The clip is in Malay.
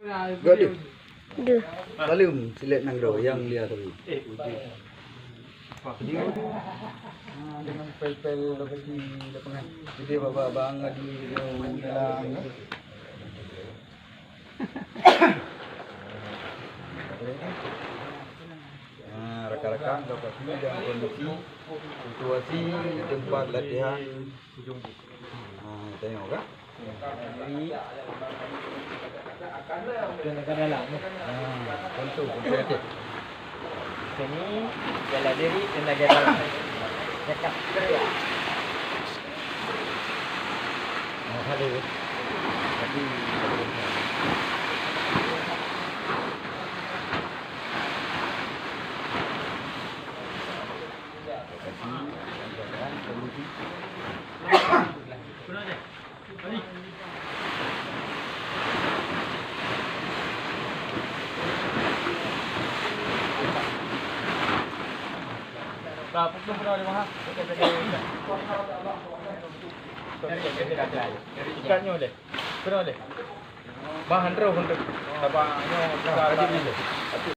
Gaduh. Duh. Balum silet nang doyang dia tadi. Dengan pel-pel lokasi lapangan. Jadi baba-bang di dalam. Rekan-rekan lokasi dan kondisi situasi tempat latihan. Tengok kan? Tenaga dalam. Tentu kompetitif. Sini bela diri tenaga dalam. Dekat kerja. Ada. Jadi Berapa pun pernah ada mahal. Ikannya boleh. Pernah boleh. Bahan roh untuk. Tabaknya besar.